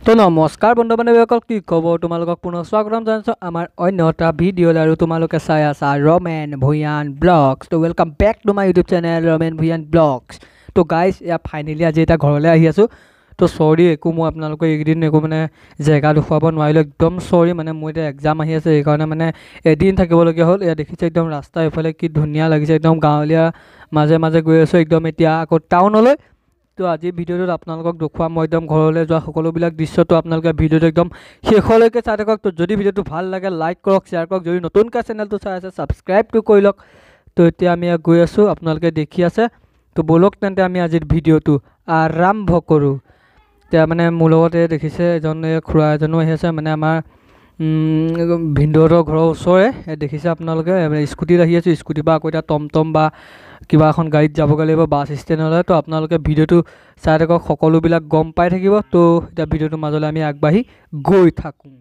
তো নমস্কাৰ বন্ধু বান্ধৱীসকল, কি খবৰ? তোমালোকক পুনৰ স্বাগতম জনাইছোঁ আমাৰ অন্য এটা ভিডিঅ'লৈ। আৰু তোমালোকে চাই আছা ৰমেন ভূঞান ব্লগছ। তো welcome back to my YouTube channel Ramen Bhuyan vlogs. তো গাইজ, এয়া ফাইনেলি আজি এটা ঘৰলৈ আহি আছোঁ। তো চৰি, একো মই আপোনালোকক এইকেইদিন একো জেগা দেখুৱাব নোৱাৰিলোঁ, একদম চৰি। মোৰ এতিয়া এক্সাম আহি আছে, সেইকাৰণে এদিন থাকিবলগীয়া হ'ল। এয়া দেখিছে একদম ৰাস্তা এইফালে কি ধুনীয়া লাগিছে, একদম গাঁৱলীয়া মাজে মাজে গৈ আছোঁ একদম এতিয়া আকৌ টাউনলৈ। তো আজি ভিডিঅ'টোত আপোনালোকক দেখুৱাম মই একদম ঘৰলৈ যোৱা সকলোবিলাক দৃশ্যটো। আপোনালোকে ভিডিঅ'টো একদম শেষলৈকে চাই থাকক। তো যদি ভিডিঅ'টো ভাল লাগে লাইক কৰক, শ্বেয়াৰ কৰক। যদি নতুনকৈ চেনেলটো চাই আছে ছাবস্ক্ৰাইবটো কৰি লওক। তো এতিয়া আমি গৈ আছোঁ, আপোনালোকে দেখি আছে। তো ব'লক তেন্তে আমি আজিৰ ভিডিঅ'টো আৰম্ভ কৰোঁ। এতিয়া মোৰ লগতে দেখিছে এজন খুৰা এজনো আহি আছে, আমাৰ ভিনদেউহঁতৰ ঘৰৰ ওচৰে। দেখিছে আপোনালোকে স্কুটিত আহি আছোঁ, স্কুটিৰ পৰা আকৌ এতিয়া টমটম বা কিবা এখন গাড়ীত যাবগৈ লাগিব বাছ ষ্টেণ্ডলৈ। তো আপোনালোকে ভিডিঅ'টো চাই থাকক, সকলোবিলাক গম পাই থাকিব। তো এতিয়া ভিডিঅ'টোৰ মাজলৈ আমি আগবাঢ়ি গৈ থাকোঁ।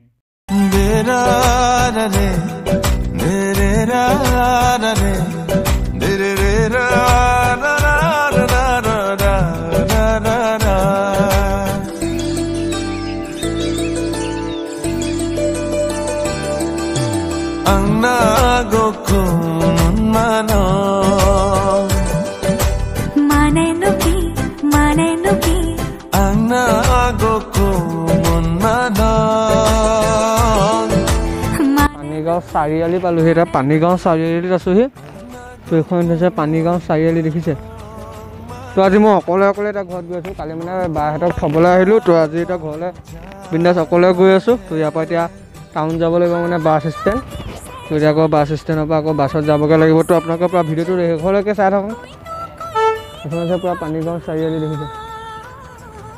পানীগাঁও চাৰিআলি পালোহি। এতিয়া পানীগাঁও চাৰিআলিত আছোঁহি। তো এইখন হৈছে পানীগাঁও চাৰিআলি, দেখিছে। তো আজি মই অকলে এতিয়া ঘৰত গৈ আছোঁ। কালি বাহঁতক থ'বলৈ আহিলোঁ। তো আজি এতিয়া ঘৰলৈ বিন্দাছ অকলে গৈ আছোঁ। তো ইয়াৰ পৰা এতিয়া টাউন যাব লাগিব, বাছ ষ্টেণ্ড। তো এতিয়া আকৌ বাছ ষ্টেণ্ডৰ পৰা আকৌ বাছত যাবগৈ লাগিব। তো আপোনালোকৰ পৰা ভিডিঅ'টো শেষলৈকে চাই থাকক। এইখন হৈছে পূৰা পানীগাঁও চাৰিআলি, দেখিছে।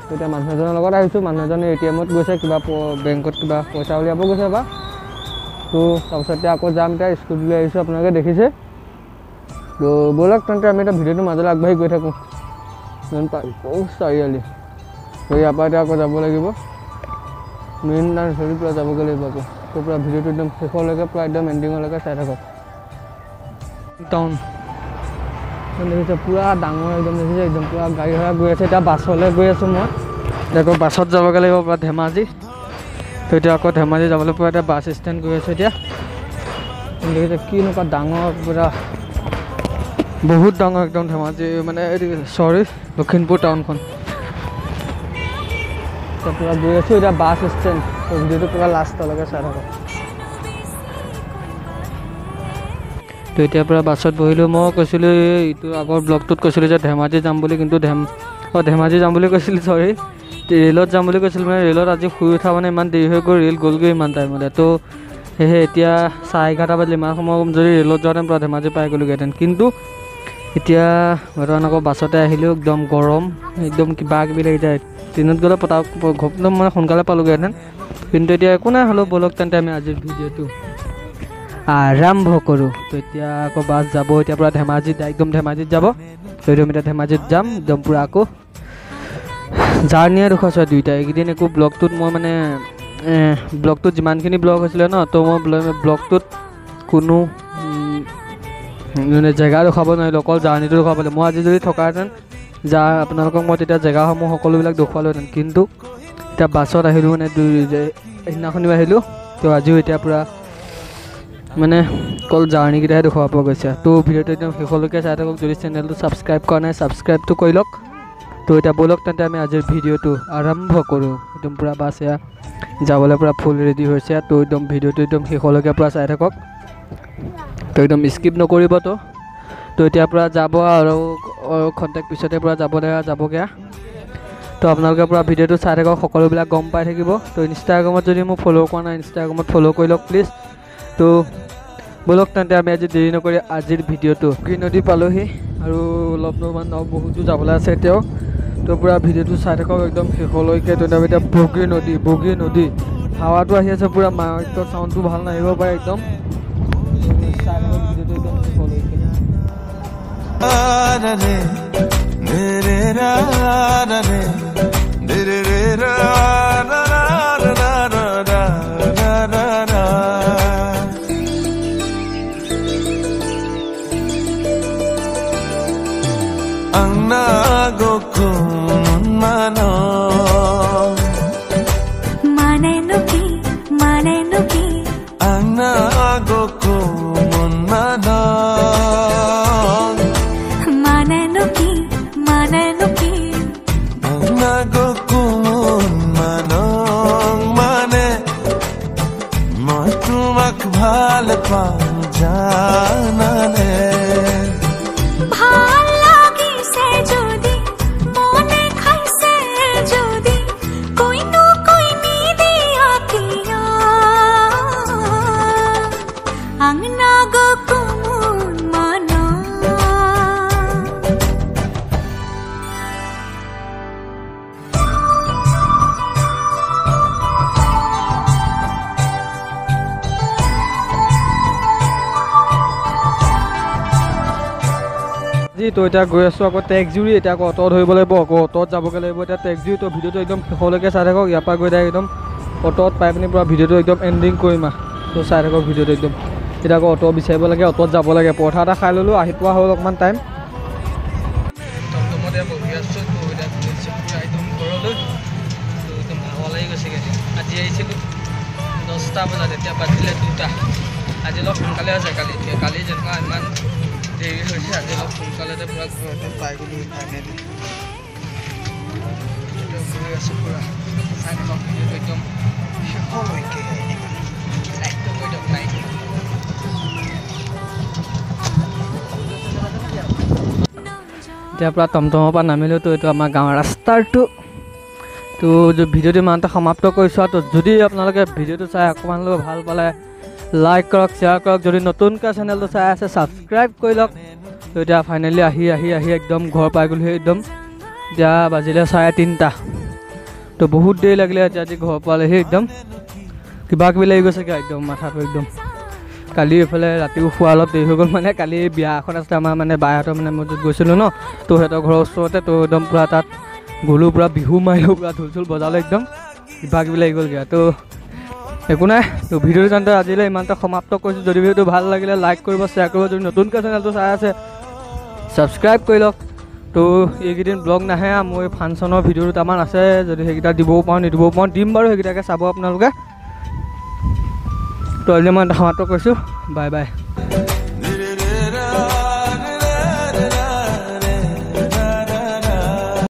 তো এতিয়া মানুহ এজনৰ লগত আহিছোঁ। মানুহ এজনে ATMত গৈছে, কিবা বেংকত কিবা পইচা উলিয়াব গৈছে বা। তো তাৰপিছতে আকৌ যাম, এতিয়া স্কুটি লৈ আহিছোঁ, আপোনালোকে দেখিছে। তো ব'লক তেন্তে আমি এতিয়া ভিডিঅ'টোৰ মাজলৈ আগবাঢ়ি গৈ থাকোঁ। চাৰিআলি। তো ইয়াৰ পৰা এতিয়া আকৌ যাব লাগিব মেইন নাৰ্চাৰীৰ পৰা যাবগৈ লাগিব আকৌ। তো পূৰা ভিডিঅ'টো একদম শেষলৈকে, পূৰা একদম এণ্ডিঙলৈকে চাই থাকক। টাউন দেখিছে, পূৰা ডাঙৰ একদম, দেখিছে একদম পূৰা গাড়ী ভাড়া গৈ আছে। এতিয়া বাছলৈ গৈ আছোঁ মই। এতিয়া আকৌ বাছত যাবগৈ লাগিব পূৰা ধেমাজি। তো এতিয়া আকৌ ধেমাজি যাবলৈ পূৰা এতিয়া বাছ ষ্টেণ্ড গৈ আছে। এতিয়া দেখিছে কি এনেকুৱা ডাঙৰ, পূৰা বহুত ডাঙৰ একদম ধেমাজি, লখিমপুৰ টাউনখন। এতিয়া পূৰা গৈ আছোঁ এতিয়া বাছ ষ্টেণ্ড। তো ভিডিঅ'টো পূৰা লাষ্টলৈকে চাই থাকক। তো এতিয়া পূৰা বাছত বহিলোঁ। মই কৈছিলোঁ এইটো আগৰ ব্লগটোত কৈছিলোঁ যে ধেমাজি যাম বুলি, কিন্তু ধেমাজি যাম বুলি কৈছিলোঁ, ৰেলত যাম বুলি কৈছিলোঁ। ৰেলত আজি শুই উঠা ইমান দেৰি হৈ গ'ল, ৰেল গ'লগৈ ইমান টাইমতে। তো সেয়েহে এতিয়া 11:30 বাজিলে। ইমান সময় যদি ৰেলত যাওঁতেন পূৰা ধেমাজি পাই গ'লোগৈহেঁতেন। কিন্তু এতিয়া বৰ্তমান আকৌ বাছতে আহিলোঁ, একদম গৰম, একদম কিবা কিবি লাগি যায়। ট্ৰেইনত গ'লে একদম সোনকালে পালোগৈহেঁতেন। কিন্তু এতিয়া একো নাই, হ'লেও ব'লক তেন্তে আমি আজিৰ ভিডিঅ'টো আৰম্ভ কৰোঁ। তো এতিয়া আকৌ বাছ যাব, এতিয়া পূৰা ধেমাজিত, একদম ধেমাজিত যাব। তো এতিয়া ধেমাজিত যাম, একদম পূৰা আকৌ জাৰ্ণিয়ে দেখুৱাইছোঁ দুইটা। এইকেইদিন একো ব্লগটোত মই ব্লগটোত যিমানখিনি ব্লগ হৈছিলে ন, তো মই ব্লগটোত কোনো জেগা দেখুৱাব নোৱাৰিলোঁ, অকল জাৰ্ণিটো দেখুৱাব পাৰিলোঁ। মই আজি যদি থকাহেঁতেন আপোনালোকক মই তেতিয়া জেগাসমূহ সকলোবিলাক দেখুৱালোহেঁতেন। কিন্তু এতিয়া বাছত আহিলোঁ, সেইদিনাখনিও আহিলোঁ। তো আজিও এতিয়া পূৰা অকল জাৰ্ণিকেইটাহে দেখুৱাব পৰা গৈছে। তো ভিডিঅ'টো একদম শেষলৈকে চাই থাকক। যদি চেনেলটো ছাবস্ক্ৰাইব কৰা নাই ছাবস্ক্ৰাইবটো কৰি লওক। তো এতিয়া ব'লক তেন্তে আমি আজিৰ ভিডিঅ'টো আৰম্ভ কৰোঁ। একদম পূৰা বাছ এয়া যাবলৈ পূৰা ফুল ৰেডি হৈছে। তো একদম ভিডিঅ'টো একদম শেষলৈকে পূৰা চাই থাকক। তো একদম স্কিপ নকৰিব। তো এতিয়া পূৰা যাব আৰু খন্তেক পিছতে পূৰা যাবগৈ। তো আপোনালোকে পূৰা ভিডিঅ'টো চাই থাকক, সকলোবিলাক গম পাই থাকিব। তো ইনষ্টাগ্ৰামত যদি মোক ফ'ল' কৰা নাই, ইনষ্টাগ্ৰামত ফ'ল' কৰি লওক প্লিজ। তো ব'লক তেন্তে আমি আজি দেৰি নকৰি আজিৰ ভিডিঅ'টো নদী পালোহি, আৰু অলপমান বহুতো যাবলৈ আছে এতিয়াও। তো পূৰা ভিডিঅ'টো চাই থাকক একদম শেষলৈকে। তো এতিয়া বগী নদী হাৱাটো আহি আছে, পূৰা মাইকৰ চাউণ্ডটো ভাল নাহিব পাৰে একদম। চাই থাকক ভিডিঅ'টো একদম শেষলৈকে। ang nagokun mano জানানে ভাল লাগিছে যদি মনে খাইছে যদি কইনো কইনি দিয়া কিয়া আংনা গো কুমুন মানা তো এতিয়া গৈ আছোঁ আকৌ টেক্সজুৰি এতিয়া আকৌ অটো ধৰিব লাগিব আকৌ অটোত যাবগৈ লাগিব এতিয়া টেক্সজুৰি তো ভিডিঅ'টো একদম শেষলৈকে চাই থাকক ইয়াৰ পৰা গৈ একদম অটোত পাই পিনি পূৰা ভিডিঅ'টো একদম এণ্ডিং কৰিম তো চাই থাকক ভিডিঅ'টো একদম এতিয়া আকৌ অটো বিচাৰিব লাগে অটোত যাব লাগে পৰঠা এটা খাই ল'লোঁ আহি পোৱা হ'ল অকণমান টাইম টমটমতে বহি আছোঁ তো এতিয়া একদম ঘৰলৈ তো একদম ভাগৰ লাগি গৈছেগৈ আজি আহিছিলোঁ 10টা বজাত এতিয়া বাজিলে 2টা আজি অলপ সোনকালে আছে কালি যেনেকুৱা ইমান দেৰি হৈছে আজি অলপ সোনকালতে পূৰা ঘৰতে পাই গ'লোঁ ফাইনেলি গৈ আছোঁ পূৰা চাই থাকক ভিডিঅ'টো একদম শেষলৈকে লাইকটো কৰি দিয়ক লাইক এতিয়া পূৰা টমটমৰ পৰা নামিলোঁ তো এইটো আমাৰ গাঁৱৰ ৰাস্তাটো তো ভিডিঅ'টো ইমানতে সমাপ্ত কৰিছোঁ আৰু যদি আপোনালোকে ভিডিঅ'টো চাই অকণমানলৈ ভাল পালে লাইক কৰক শ্বেয়াৰ কৰক যদি নতুনকৈ চেনেলটো চাই আছে ছাবস্ক্ৰাইব কৰি লওক তো এতিয়া ফাইনেলি আহি একদম ঘৰ পাই গ'লোহি একদম এতিয়া বাজিলে 3:30 তো বহুত দেৰি লাগিলে এতিয়া আজি ঘৰ পালেহি একদম কিবা কিবি লাগি গৈছেগৈ একদম মাথাটো একদম কালি এইফালে ৰাতিও খোৱা অলপ দেৰি হৈ গ'ল মানে কালি বিয়া এখন আছিলে আমাৰ মানে বাহঁতৰ মানে মই য'ত গৈছিলোঁ ন তো সিহঁতৰ ঘৰৰ ওচৰতে তো একদম পূৰা তাত গ'লোঁ পূৰা বিহু মাৰিলোঁ পূৰা ঢোল চোল বজালোঁ একদম কিবা কিবি লাগি গ'লগৈ তো একো নাই তো ভিডিঅ'টো জানতে আজিলৈ ইমানতে সমাপ্ত কৰিছোঁ যদি ভিডিঅ'টো ভাল লাগিলে লাইক কৰিব শ্বেয়াৰ কৰিব যদি নতুনকৈ চেনেলটো চাই আছে ছাবস্ক্ৰাইব কৰি লওক তো এইকেইদিন ব্লগ নাহে মোৰ ফাংচনৰ ভিডিঅ' দুটামান আছে যদি সেইকেইটা দিবও পাৰোঁ নিদিবও পাৰোঁ দিম বাৰু সেইকেইটাকে চাব আপোনালোকে তো আজি মই সমাপ্ত কৰিছোঁ বাই বাই